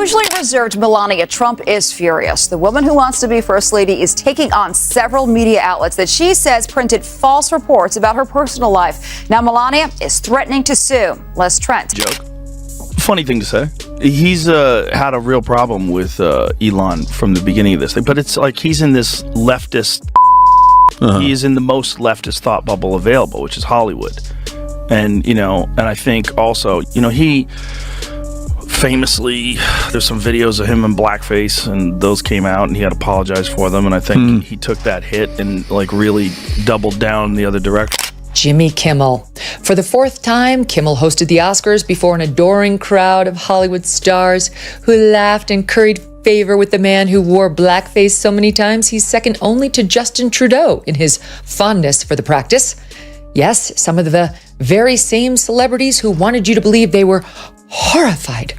Usually reserved, Melania Trump is furious. The woman who wants to be First Lady is taking on several media outlets that she says printed false reports about her personal life. Now Melania is threatening to sue. Les Trent. Joke. Funny thing to say. He's had a real problem with Elon from the beginning of this thing, but it's like he's in this leftist. He is in the most leftist thought bubble available, which is Hollywood. And, and I think also, he famously, there's some videos of him in blackface, and those came out, and he had apologized for them, and I think he took that hit and, really doubled down the other direction. Jimmy Kimmel. For the fourth time, Kimmel hosted the Oscars before an adoring crowd of Hollywood stars who laughed and curried favor with the man who wore blackface so many times he's second only to Justin Trudeau in his fondness for the practice. Yes, some of the very same celebrities who wanted you to believe they were horrified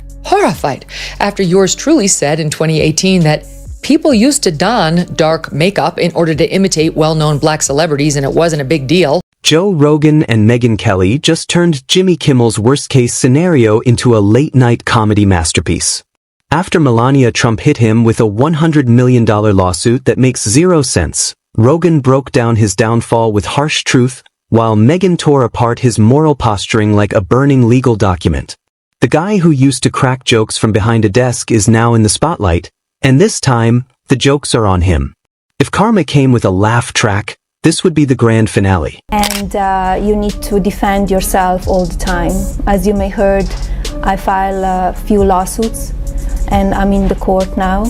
after yours truly said in 2018 that people used to don dark makeup in order to imitate well-known black celebrities and it wasn't a big deal. Joe Rogan and Megyn Kelly just turned Jimmy Kimmel's worst-case scenario into a late-night comedy masterpiece. After Melania Trump hit him with a $100 million lawsuit that makes zero sense, Rogan broke down his downfall with harsh truth, while Megyn tore apart his moral posturing like a burning legal document. The guy who used to crack jokes from behind a desk is now in the spotlight, and this time, the jokes are on him. If karma came with a laugh track, this would be the grand finale. And you need to defend yourself all the time. As you may heard, I file a few lawsuits, and I'm in the court now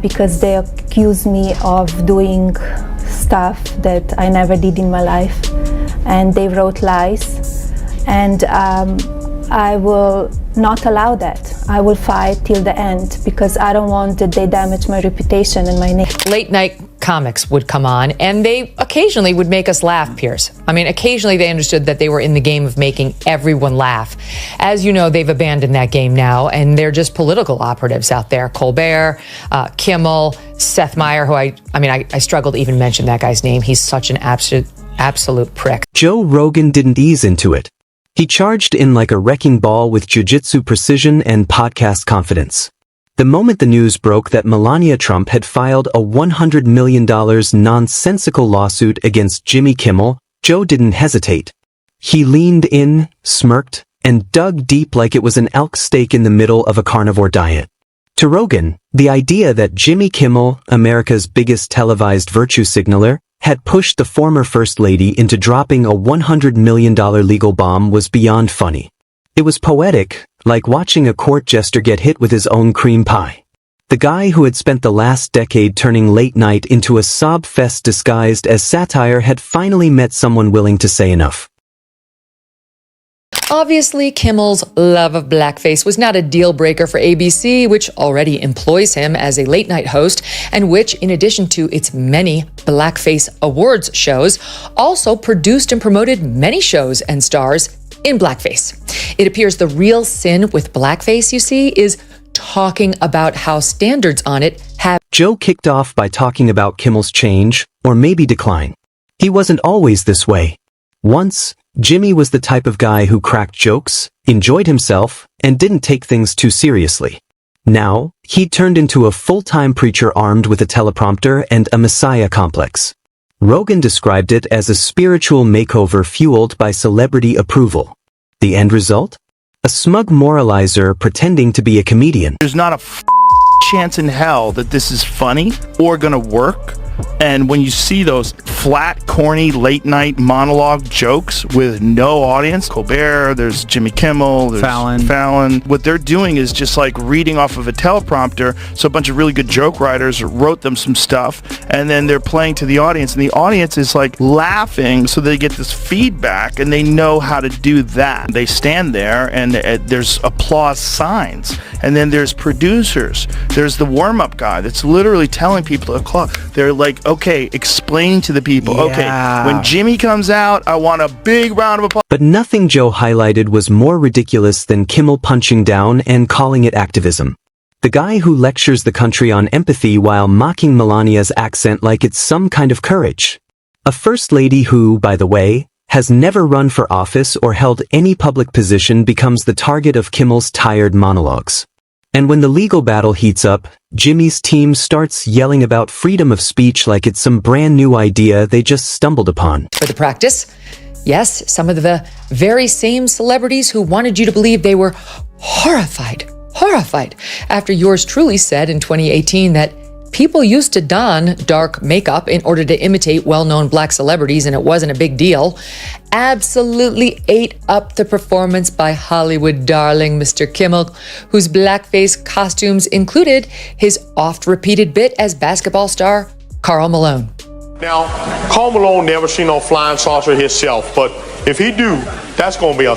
because they accuse me of doing stuff that I never did in my life, and they wrote lies, and I will not allow that. I will fight till the end because I don't want that they damage my reputation and my name. Late night comics would come on, and they occasionally would make us laugh, Piers. I mean, occasionally they understood that they were in the game of making everyone laugh. As you know, they've abandoned that game now, and they're just political operatives out there. Colbert, Kimmel, Seth Meyers, who I struggle to even mention that guy's name. He's such an absolute prick. Joe Rogan didn't ease into it. He charged in like a wrecking ball with jiu-jitsu precision and podcast confidence. The moment the news broke that Melania Trump had filed a $100 million nonsensical lawsuit against Jimmy Kimmel, Joe didn't hesitate. He leaned in, smirked, and dug deep like it was an elk steak in the middle of a carnivore diet. To Rogan, the idea that Jimmy Kimmel, America's biggest televised virtue signaler, had pushed the former First Lady into dropping a $100 million legal bomb was beyond funny. It was poetic, like watching a court jester get hit with his own cream pie. The guy who had spent the last decade turning late night into a sob fest disguised as satire had finally met someone willing to say enough. Obviously, Kimmel's love of blackface was not a deal breaker for ABC, which already employs him as a late-night host, and which, in addition to its many blackface awards shows, also produced and promoted many shows and stars in blackface. It appears the real sin with blackface, you see, is talking about how standards on it have... Joe kicked off by talking about Kimmel's change, or maybe decline. He wasn't always this way. Once, Jimmy was the type of guy who cracked jokes, enjoyed himself, and didn't take things too seriously. Now, he turned into a full-time preacher armed with a teleprompter and a messiah complex. Rogan described it as a spiritual makeover fueled by celebrity approval. The end result? A smug moralizer pretending to be a comedian. There's not a chance in hell that this is funny or gonna work. And when you see those flat, corny, late-night monologue jokes with no audience, Colbert, there's Jimmy Kimmel, there's Fallon. What they're doing is just like reading off of a teleprompter, so a bunch of really good joke writers wrote them some stuff, and then they're playing to the audience, and the audience is like laughing, so they get this feedback, and they know how to do that. They stand there, and there's applause signs, and then there's producers. There's the warm-up guy that's literally telling people to applaud. They're like, okay, explain to the people, okay, when Jimmy comes out, I want a big round of applause. But nothing Joe highlighted was more ridiculous than Kimmel punching down and calling it activism. The guy who lectures the country on empathy while mocking Melania's accent like it's some kind of courage. A first lady who, by the way, has never run for office or held any public position becomes the target of Kimmel's tired monologues. And when the legal battle heats up, Jimmy's team starts yelling about freedom of speech like it's some brand new idea they just stumbled upon. For the practice, yes, some of the very same celebrities who wanted you to believe they were horrified after yours truly said in 2018 that people used to don dark makeup in order to imitate well-known black celebrities and it wasn't a big deal, absolutely ate up the performance by Hollywood darling Mr. Kimmel, whose blackface costumes included his oft-repeated bit as basketball star Karl Malone. Now, Karl Malone never seen no flying saucer himself, but if he do, that's gonna be a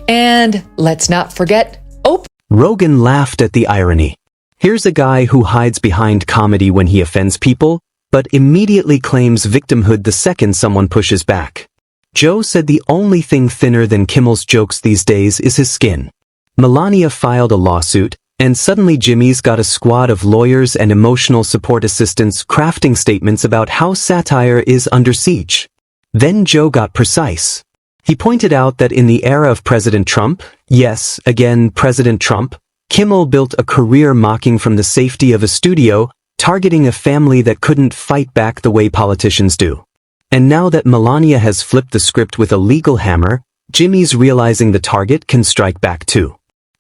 And let's not forget Oprah. Rogan laughed at the irony. Here's a guy who hides behind comedy when he offends people, but immediately claims victimhood the second someone pushes back. Joe said the only thing thinner than Kimmel's jokes these days is his skin. Melania filed a lawsuit, and suddenly Jimmy's got a squad of lawyers and emotional support assistants crafting statements about how satire is under siege. Then Joe got precise. He pointed out that in the era of President Trump, yes, again, President Trump, Kimmel built a career mocking from the safety of a studio, targeting a family that couldn't fight back the way politicians do. And now that Melania has flipped the script with a legal hammer, Jimmy's realizing the target can strike back too.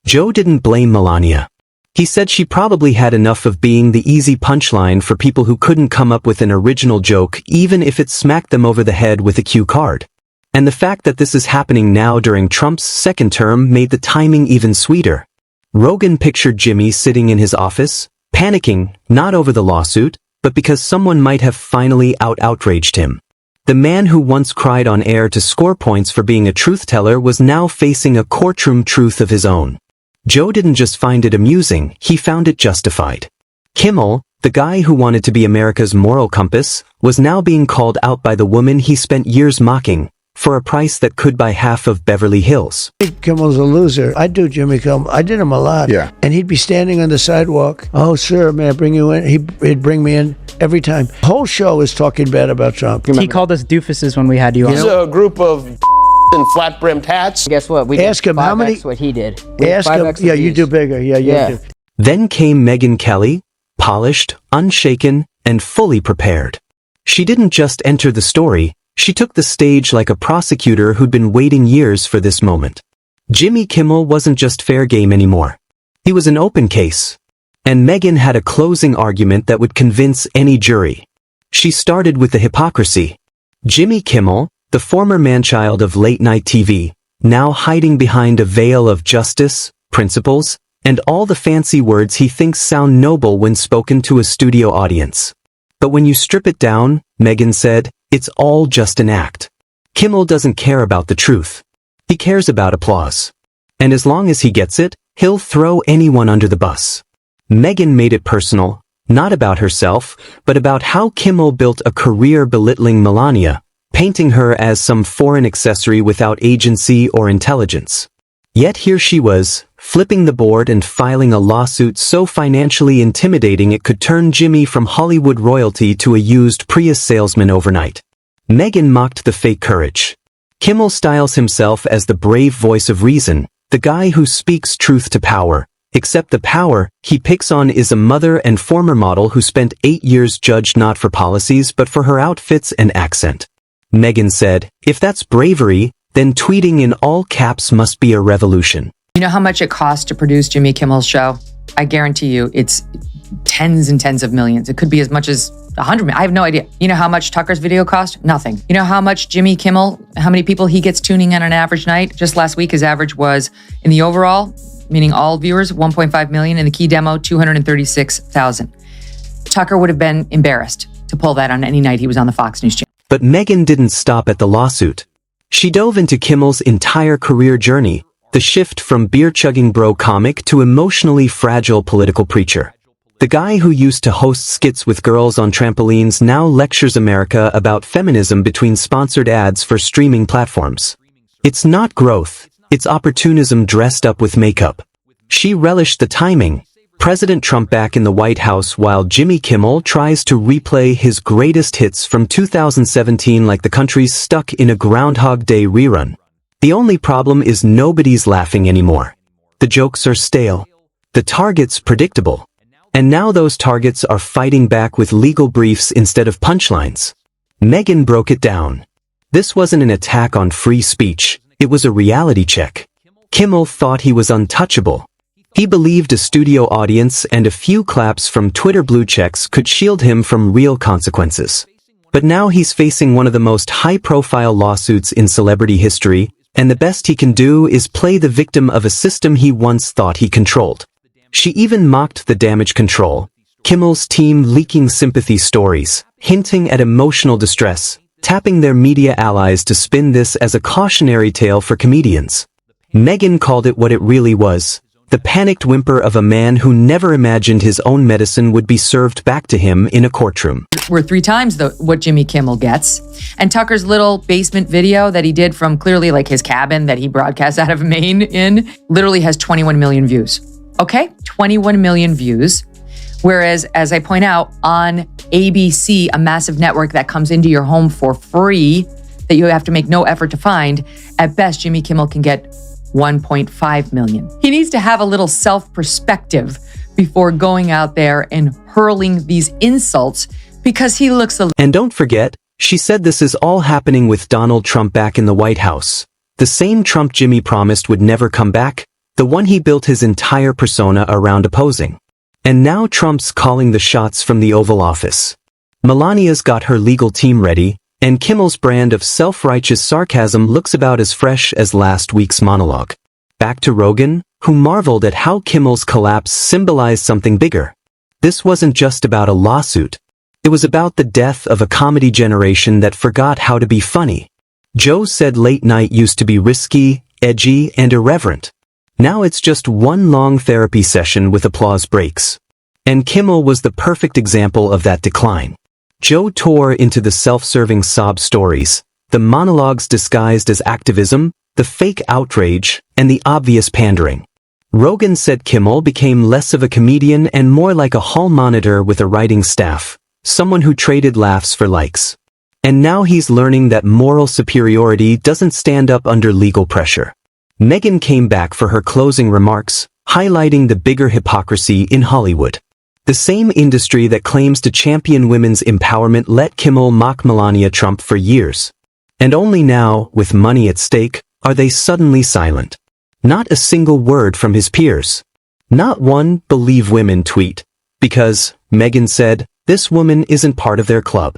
Joe didn't blame Melania. He said she probably had enough of being the easy punchline for people who couldn't come up with an original joke even if it smacked them over the head with a cue card. And the fact that this is happening now during Trump's second term made the timing even sweeter. Rogan pictured Jimmy sitting in his office, panicking, not over the lawsuit, but because someone might have finally outraged him. The man who once cried on air to score points for being a truth teller was now facing a courtroom truth of his own. Joe didn't just find it amusing, he found it justified. Kimmel, the guy who wanted to be America's moral compass, was now being called out by the woman he spent years mocking, for a price that could buy half of Beverly Hills. Kimmel's a loser. I do Jimmy Kimmel. I did him a lot. Yeah. And he'd be standing on the sidewalk. Oh, sir, may I bring you in? He'd bring me in every time. The whole show is talking bad about Trump. He called us doofuses when we had you on. He's a group of in flat-brimmed hats. Guess what? We ask him how many. What he did. Ask him. Yeah, you do bigger. Yeah, you do. Then came Megyn Kelly, polished, unshaken, and fully prepared. She didn't just enter the story. She took the stage like a prosecutor who'd been waiting years for this moment. Jimmy Kimmel wasn't just fair game anymore. He was an open case. And Megyn had a closing argument that would convince any jury. She started with the hypocrisy. Jimmy Kimmel, the former manchild of late-night TV, now hiding behind a veil of justice, principles, and all the fancy words he thinks sound noble when spoken to a studio audience. But when you strip it down, Megyn said, it's all just an act. Kimmel doesn't care about the truth. He cares about applause. And as long as he gets it, he'll throw anyone under the bus. Megyn made it personal, not about herself, but about how Kimmel built a career belittling Melania, painting her as some foreign accessory without agency or intelligence. Yet here she was, flipping the board and filing a lawsuit so financially intimidating it could turn Jimmy from Hollywood royalty to a used Prius salesman overnight. Megyn mocked the fake courage. Kimmel styles himself as the brave voice of reason, the guy who speaks truth to power, except the power he picks on is a mother and former model who spent 8 years judged not for policies but for her outfits and accent. Megyn said, if that's bravery, then tweeting in all caps must be a revolution. You know how much it costs to produce Jimmy Kimmel's show? I guarantee you it's tens and tens of millions. It could be as much as 100 million. I have no idea. You know how much Tucker's video cost? Nothing. You know how much Jimmy Kimmel, how many people he gets tuning in on an average night? Just last week, his average was, in the overall, meaning all viewers, 1.5 million. In the key demo, 236,000. Tucker would have been embarrassed to pull that on any night he was on the Fox News channel. But Megyn didn't stop at the lawsuit. She dove into Kimmel's entire career journey, the shift from beer-chugging bro comic to emotionally fragile political preacher. The guy who used to host skits with girls on trampolines now lectures America about feminism between sponsored ads for streaming platforms. It's not growth, it's opportunism dressed up with makeup. She relished the timing. President Trump back in the White House while Jimmy Kimmel tries to replay his greatest hits from 2017 like the country's stuck in a Groundhog Day rerun. The only problem is nobody's laughing anymore. The jokes are stale. The targets predictable. And now those targets are fighting back with legal briefs instead of punchlines. Megyn broke it down. This wasn't an attack on free speech, it was a reality check. Kimmel thought he was untouchable. He believed a studio audience and a few claps from Twitter blue checks could shield him from real consequences. But now he's facing one of the most high-profile lawsuits in celebrity history, and the best he can do is play the victim of a system he once thought he controlled. She even mocked the damage control, Kimmel's team leaking sympathy stories, hinting at emotional distress, tapping their media allies to spin this as a cautionary tale for comedians. Megyn called it what it really was, the panicked whimper of a man who never imagined his own medicine would be served back to him in a courtroom. We're 3 times what Jimmy Kimmel gets. And Tucker's little basement video that he did from clearly like his cabin that he broadcast out of Maine in literally has 21 million views. Okay? 21 million views. Whereas, as I point out, on ABC, a massive network that comes into your home for free, that you have to make no effort to find, at best, Jimmy Kimmel can get 1.5 million. He needs to have a little self-perspective before going out there and hurling these insults because he looks a... And don't forget, she said this is all happening with Donald Trump back in the White House. The same Trump Jimmy promised would never come back, the one he built his entire persona around opposing. And now Trump's calling the shots from the Oval Office. Melania's got her legal team ready, and Kimmel's brand of self-righteous sarcasm looks about as fresh as last week's monologue. Back to Rogan, who marveled at how Kimmel's collapse symbolized something bigger. This wasn't just about a lawsuit. It was about the death of a comedy generation that forgot how to be funny. Joe said late night used to be risky, edgy, and irreverent. Now it's just one long therapy session with applause breaks. And Kimmel was the perfect example of that decline. Joe tore into the self-serving sob stories, the monologues disguised as activism, the fake outrage, and the obvious pandering. Rogan said Kimmel became less of a comedian and more like a hall monitor with a writing staff, someone who traded laughs for likes. And now he's learning that moral superiority doesn't stand up under legal pressure. Megyn came back for her closing remarks, highlighting the bigger hypocrisy in Hollywood. The same industry that claims to champion women's empowerment let Kimmel mock Melania Trump for years. And only now, with money at stake, are they suddenly silent. Not a single word from his peers. Not one "believe women" tweet. Because, Megyn said, this woman isn't part of their club.